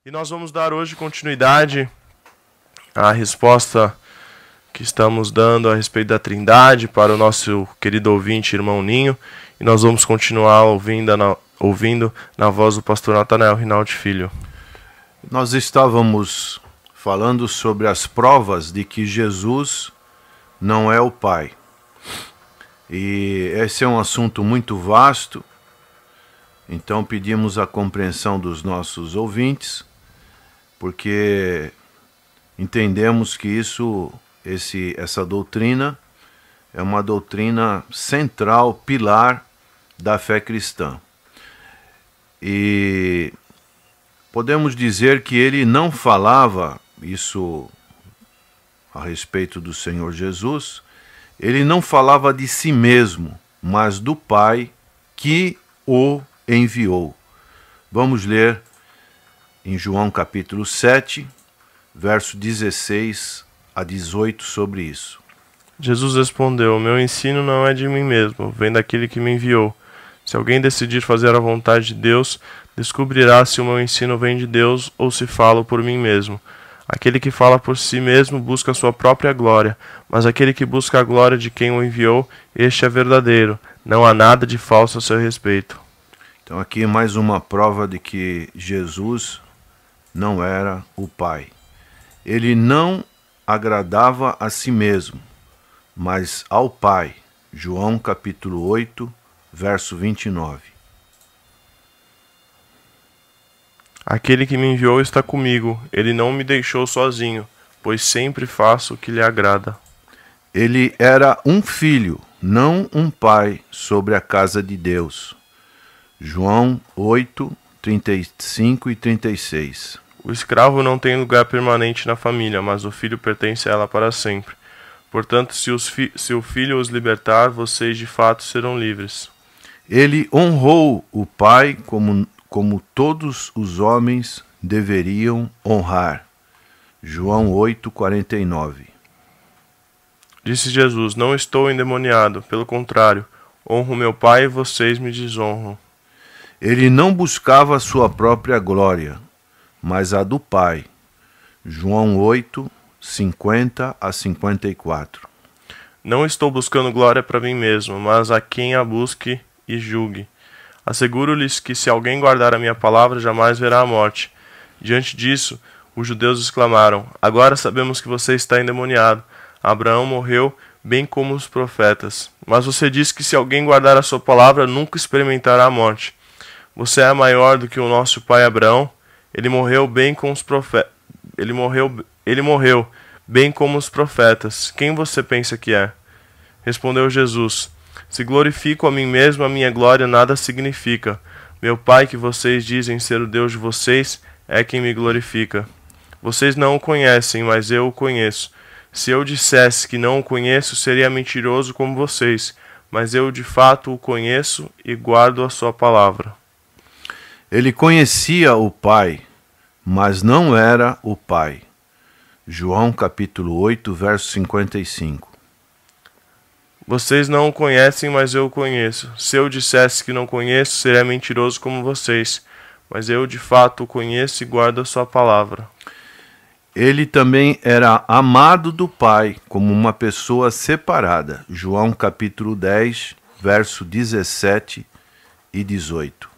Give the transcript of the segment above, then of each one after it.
E nós vamos dar hoje continuidade à resposta que estamos dando a respeito da Trindade para o nosso querido ouvinte, irmão Ninho. E nós vamos continuar ouvindo na voz do pastor Natanael Rinaldi Filho. Nós estávamos falando sobre as provas de que Jesus não é o Pai. E esse é um assunto muito vasto, então pedimos a compreensão dos nossos ouvintes, porque entendemos que essa doutrina é uma doutrina central, pilar da fé cristã. E podemos dizer que ele não falava isso a respeito do Senhor Jesus, ele não falava de si mesmo, mas do Pai que o enviou. Vamos ler em João capítulo 7, verso 16 a 18 sobre isso. Jesus respondeu: meu ensino não é de mim mesmo, vem daquele que me enviou. Se alguém decidir fazer a vontade de Deus, descobrirá se o meu ensino vem de Deus ou se falo por mim mesmo. Aquele que fala por si mesmo busca a sua própria glória, mas aquele que busca a glória de quem o enviou, este é verdadeiro. Não há nada de falso a seu respeito. Então aqui mais uma prova de que Jesus não era o Pai. Ele não agradava a si mesmo, mas ao Pai. João capítulo 8, verso 29. Aquele que me enviou está comigo, ele não me deixou sozinho, pois sempre faço o que lhe agrada. Ele era um filho, não um pai, sobre a casa de Deus. João 8, 35 e 36. O escravo não tem lugar permanente na família, mas o filho pertence a ela para sempre. Portanto, se o filho os libertar, vocês de fato serão livres. Ele honrou o pai como todos os homens deveriam honrar. João 8, 49. Disse Jesus: não estou endemoniado, pelo contrário, honro meu pai e vocês me desonram. Ele não buscava a sua própria glória, mas a do Pai. João 8, 50 a 54. Não estou buscando glória para mim mesmo, mas a quem a busque e julgue. Asseguro-lhes que se alguém guardar a minha palavra, jamais verá a morte. Diante disso, os judeus exclamaram: agora sabemos que você está endemoniado. Abraão morreu, bem como os profetas. Mas você diz que se alguém guardar a sua palavra, nunca experimentará a morte. Você é maior do que o nosso pai Abraão? Ele morreu bem com os profetas. Ele morreu bem como os profetas. Quem você pensa que é? Respondeu Jesus: se glorifico a mim mesmo, a minha glória nada significa. Meu Pai, que vocês dizem ser o Deus de vocês, é quem me glorifica. Vocês não o conhecem, mas eu o conheço. Se eu dissesse que não o conheço, seria mentiroso como vocês, mas eu de fato o conheço e guardo a sua palavra. Ele conhecia o Pai, mas não era o Pai. João capítulo 8, verso 55. Vocês não o conhecem, mas eu o conheço. Se eu dissesse que não conheço, seria mentiroso como vocês, mas eu de fato o conheço e guardo a sua palavra. Ele também era amado do Pai como uma pessoa separada. João capítulo 10, verso 17 e 18.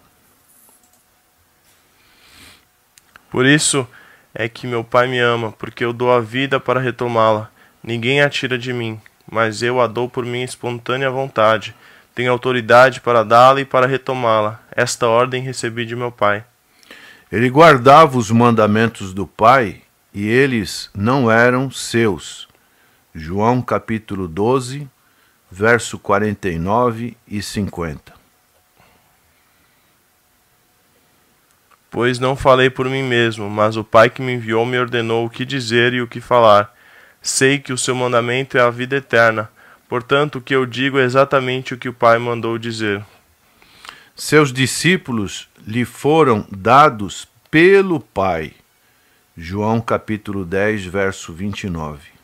Por isso é que meu Pai me ama, porque eu dou a vida para retomá-la. Ninguém a tira de mim, mas eu a dou por minha espontânea vontade. Tenho autoridade para dá-la e para retomá-la. Esta ordem recebi de meu Pai. Ele guardava os mandamentos do Pai e eles não eram seus. João capítulo 12, verso 49 e 50. Pois não falei por mim mesmo, mas o Pai que me enviou me ordenou o que dizer e o que falar. Sei que o seu mandamento é a vida eterna. Portanto, o que eu digo é exatamente o que o Pai mandou dizer. Seus discípulos lhe foram dados pelo Pai. João capítulo 10, verso 29.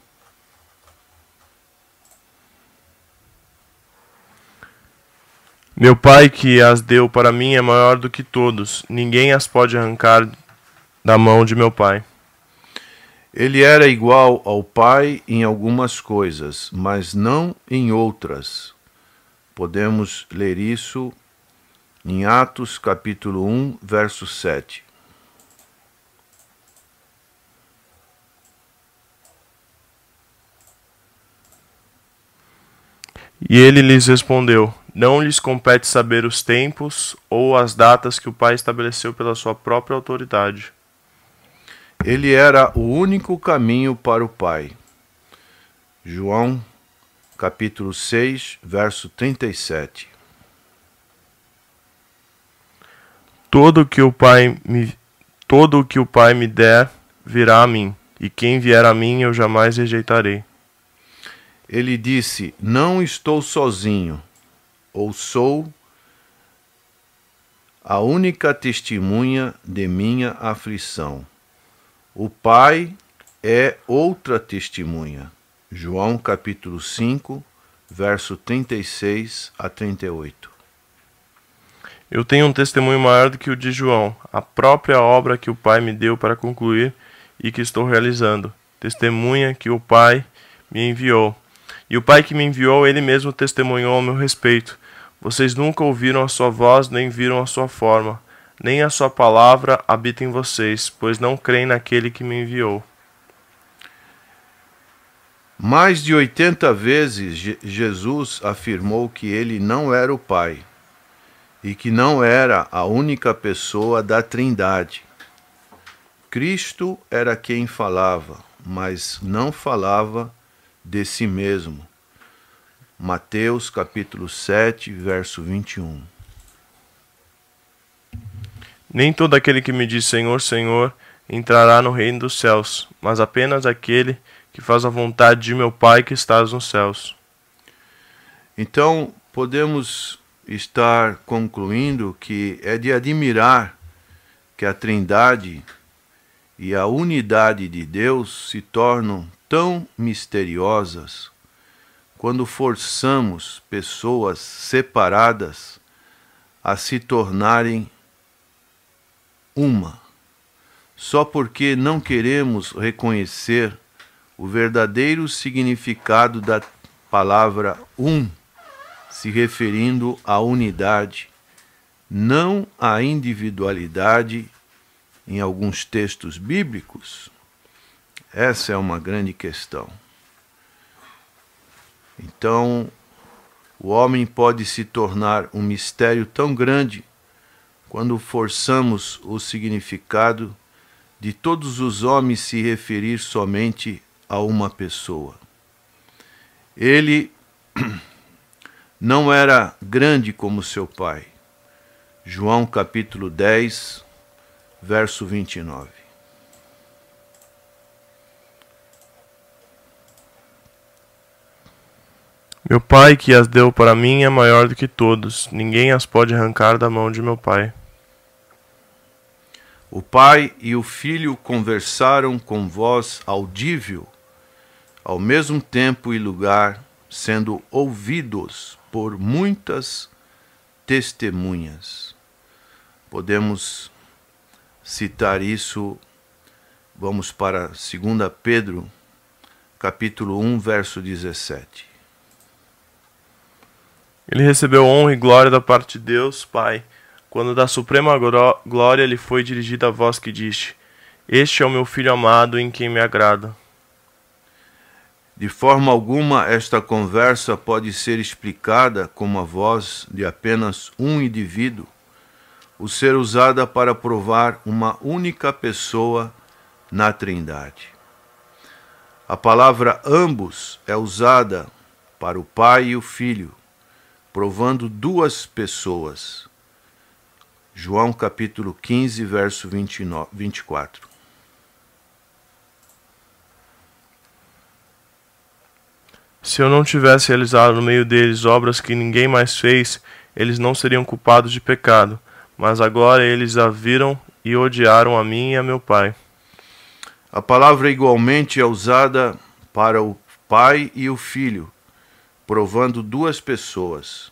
Meu Pai que as deu para mim é maior do que todos. Ninguém as pode arrancar da mão de meu Pai. Ele era igual ao Pai em algumas coisas, mas não em outras. Podemos ler isso em Atos capítulo 1, verso 7. E ele lhes respondeu: Não lhes compete saber os tempos ou as datas que o Pai estabeleceu pela sua própria autoridade. Ele era o único caminho para o Pai. João, capítulo 6, verso 37. Todo o que o Pai me der virá a mim, e quem vier a mim eu jamais rejeitarei. Ele disse: Não estou sozinho, ou sou a única testemunha de minha aflição. O Pai é outra testemunha. João capítulo 5, verso 36 a 38. Eu tenho um testemunho maior do que o de João, a própria obra que o Pai me deu para concluir e que estou realizando. Testemunha que o Pai me enviou. E o Pai que me enviou, ele mesmo testemunhou ao meu respeito. Vocês nunca ouviram a sua voz, nem viram a sua forma, nem a sua palavra habita em vocês, pois não creem naquele que me enviou. Mais de 80 vezes Jesus afirmou que ele não era o Pai e que não era a única pessoa da Trindade. Cristo era quem falava, mas não falava de si mesmo. Mateus capítulo 7, verso 21. Nem todo aquele que me diz Senhor, Senhor, entrará no reino dos céus, mas apenas aquele que faz a vontade de meu Pai que estás nos céus. Então, podemos estar concluindo que é de admirar que a Trindade e a unidade de Deus se tornam tão misteriosas quando forçamos pessoas separadas a se tornarem uma, só porque não queremos reconhecer o verdadeiro significado da palavra se referindo à unidade, não à individualidade em alguns textos bíblicos. Essa é uma grande questão. Então, o homem pode se tornar um mistério tão grande quando forçamos o significado de todos os homens se referir somente a uma pessoa. Ele não era grande como seu pai. João capítulo 10, verso 29. Meu Pai que as deu para mim é maior do que todos. Ninguém as pode arrancar da mão de meu Pai. O Pai e o Filho conversaram com voz audível, ao mesmo tempo e lugar, sendo ouvidos por muitas testemunhas. Podemos citar isso, vamos para 2 Pedro, capítulo 1, verso 17. Ele recebeu honra e glória da parte de Deus, Pai, quando da suprema glória lhe foi dirigida a voz que disse: Este é o meu Filho amado, em quem me agrada. De forma alguma, esta conversa pode ser explicada como a voz de apenas um indivíduo, o ser usada para provar uma única pessoa na Trindade. A palavra ambos é usada para o Pai e o Filho, provando duas pessoas. João capítulo 15, verso 24. Se eu não tivesse realizado no meio deles obras que ninguém mais fez, eles não seriam culpados de pecado, mas agora eles a viram e odiaram a mim e a meu Pai. A palavra igualmente é usada para o Pai e o Filho, provando duas pessoas.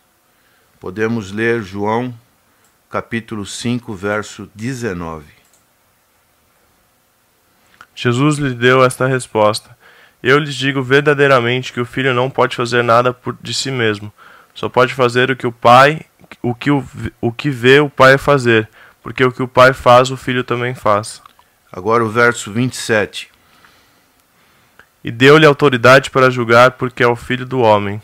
Podemos ler João capítulo 5, verso 19. Jesus lhe deu esta resposta: Eu lhes digo verdadeiramente que o filho não pode fazer nada de si mesmo. Só pode fazer o que vê o pai fazer, porque o que o pai faz, o filho também faz. Agora o verso 27. E deu-lhe autoridade para julgar, porque é o filho do homem.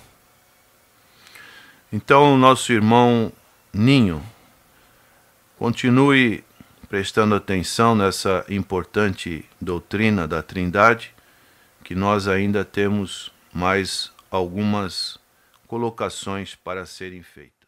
Então, nosso irmão Ninho, continue prestando atenção nessa importante doutrina da Trindade, que nós ainda temos mais algumas colocações para serem feitas.